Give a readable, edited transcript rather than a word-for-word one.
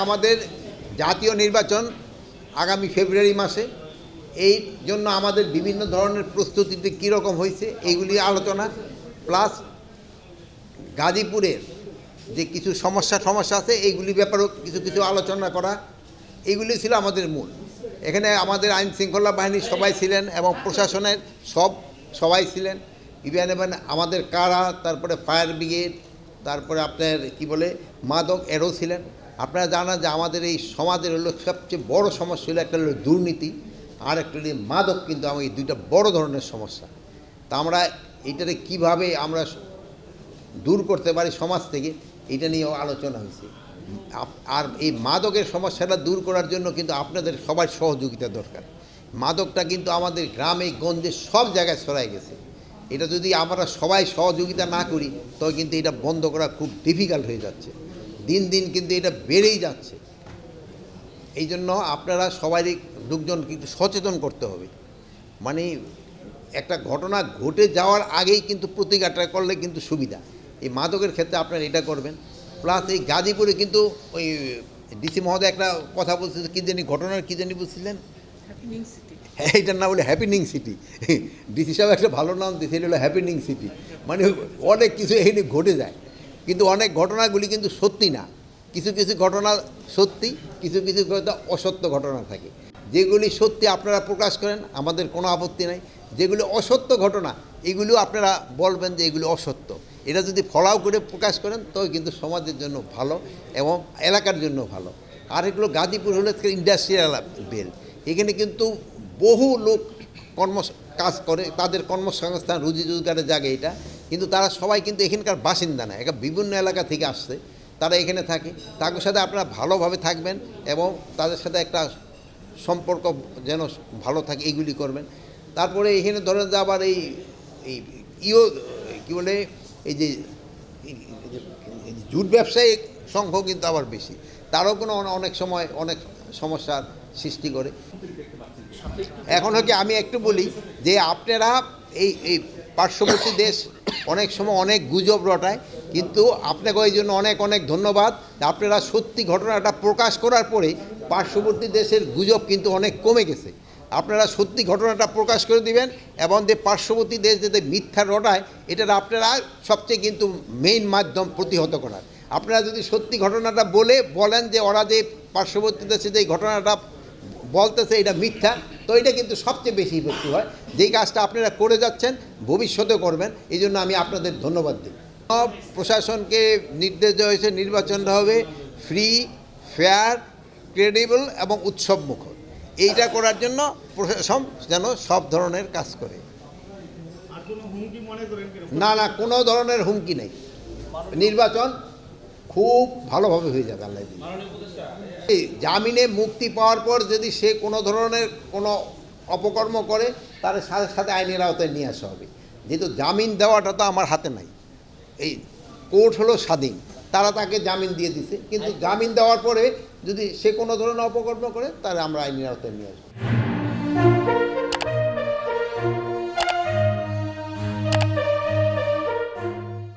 আমাদের জাতীয় নির্বাচন আগামী ফেব্রুয়ারি মাসে, এই জন্য আমাদের বিভিন্ন ধরনের প্রস্তুতিতে কীরকম হয়েছে এইগুলি আলোচনা, প্লাস গাজীপুরের যে কিছু সমস্যা আছে এইগুলি ব্যাপারেও কিছু আলোচনা করা, এইগুলি ছিল আমাদের মূল। এখানে আমাদের আইন শৃঙ্খলা বাহিনীর সবাই ছিলেন এবং প্রশাসনের সবাই ছিলেন, ইভেন আমাদের কারা, তারপরে ফায়ার ব্রিগেড, তারপরে আপনার মাদক এরও ছিলেন। আপনারা জানেন যে আমাদের এই সমাজের হলো সবচেয়ে বড় সমস্যা হলো একটা হলো দুর্নীতি, আর একটা হলো মাদক। কিন্তু আমার এই দুইটা বড় ধরনের সমস্যা। তা আমরা এইটাকে কীভাবে আমরা দূর করতে পারি সমাজ থেকে, এটা নিয়েও আলোচনা হয়েছে। আর এই মাদকের সমস্যাটা দূর করার জন্য কিন্তু আপনাদের সবার সহযোগিতা দরকার। মাদকটা কিন্তু আমাদের গ্রামে গঞ্জে সব জায়গায় ছড়াই গেছে। এটা যদি আমরা সবাই সহযোগিতা না করি তবে কিন্তু এটা বন্ধ করা খুব ডিফিকাল্ট হয়ে যাচ্ছে। দিন দিন কিন্তু এটা বেড়েই যাচ্ছে। এই জন্য আপনারা সবাই লোকজন কিন্তু সচেতন করতে হবে। মানে একটা ঘটনা ঘটে যাওয়ার আগেই কিন্তু প্রতিকারটা করলে কিন্তু সুবিধা। এই মাদকের ক্ষেত্রে আপনারা এটা করবেন। প্লাস এই গাজীপুরে কিন্তু ওই ডিসি মহোদয় একটা কথা বলছে, কী জানি ঘটনার কী জানি বলছিলেন, হ্যাঁ এটার নাম হলো হ্যাপিনিং সিটি। ডিসি সাহেব একটা ভালো নাম দিয়েছে, এটা হলো হ্যাপিনিং সিটি। মানে অনেক কিছু এখানে ঘটে যায়, কিন্তু অনেক ঘটনাগুলি কিন্তু সত্যি না। কিছু ঘটনা সত্যি, কিছু ঘটনা অসত্য ঘটনা থাকে। যেগুলি সত্যি আপনারা প্রকাশ করেন, আমাদের কোনো আপত্তি নাই। যেগুলি অসত্য ঘটনা এগুলিও আপনারা বলবেন যে এগুলি অসত্য। এটা যদি ফলাও করে প্রকাশ করেন তবে কিন্তু সমাজের জন্য ভালো এবং এলাকার জন্য ভালো। আর এগুলো গাজীপুর হলো ইন্ডাস্ট্রিয়াল বেল্ট। এখানে কিন্তু বহু লোক কাজ করে, তাদের কর্মসংস্থান রুজি রোজগারের জায়গা এটা। কিন্তু তারা সবাই কিন্তু এখানকার বাসিন্দা না, এটা বিভিন্ন এলাকা থেকে আসছে, তারা এখানে থাকে। তাদের সাথে আপনারা ভালোভাবে থাকবেন এবং তাদের সাথে একটা সম্পর্ক যেন ভালো থাকে, এইগুলি করবেন। তারপরে এখানে ধরেন যে আবার এই এই যে জুট ব্যবসায়ী সংখ্যা কিন্তু আবার বেশি, তারও কোনো অনেক সময় অনেক সমস্যার সৃষ্টি করে। এখন হচ্ছে আমি একটু বলি যে আপনারা এই পার্শ্ববর্তী দেশ অনেক সময় অনেক গুজব রটায়, কিন্তু আপনাকে ওই জন্য অনেক ধন্যবাদ। আপনারা সত্যি ঘটনাটা প্রকাশ করার পরে পার্শ্ববর্তী দেশের গুজব কিন্তু অনেক কমে গেছে। আপনারা সত্যি ঘটনাটা প্রকাশ করে দিবেন এবং যে পার্শ্ববর্তী দেশ যাতে মিথ্যা রটায়, এটার আপনারা সবচেয়ে কিন্তু মেইন মাধ্যম প্রতিহত করার। আপনারা যদি সত্যি ঘটনাটা বলেন যে ওরা যে পার্শ্ববর্তী দেশে যে ঘটনাটা বলতেছে এটা মিথ্যা, তো এটা কিন্তু সবচেয়ে বেশি ইফেক্টিভ হয়। যেই কাজটা আপনারা করে যাচ্ছেন ভবিষ্যতে করবেন, এই জন্য আমি আপনাদের ধন্যবাদ দিই। প্রশাসনকে নির্দেশ দেওয়া হয়েছে নির্বাচনটা হবে ফ্রি, ফেয়ার, ক্রেডিবল এবং উৎসবমুখর। এইটা করার জন্য প্রশাসন যেন সব ধরনের কাজ করে। না কোনো ধরনের হুমকি নেই। নির্বাচন খুব ভালোভাবে হয়ে যাবে আল্লাহ দিলে। জামিনে মুক্তি পাওয়ার পর যদি সে কোনো ধরনের কোনো অপকর্ম করে, তার সাথে আইনের আওতায় নিয়ে আসা হবে। যেহেতু জামিন দেওয়াটা তো আমার হাতে নাই, এই কোর্ট হলো স্বাধীন, তারা তাকে জামিন দিয়ে দিছে। কিন্তু জামিন দেওয়ার পরে যদি সে কোনো ধরনের অপকর্ম করে, তাহলে আমরা আইনের আওতায় নিয়ে আসবো।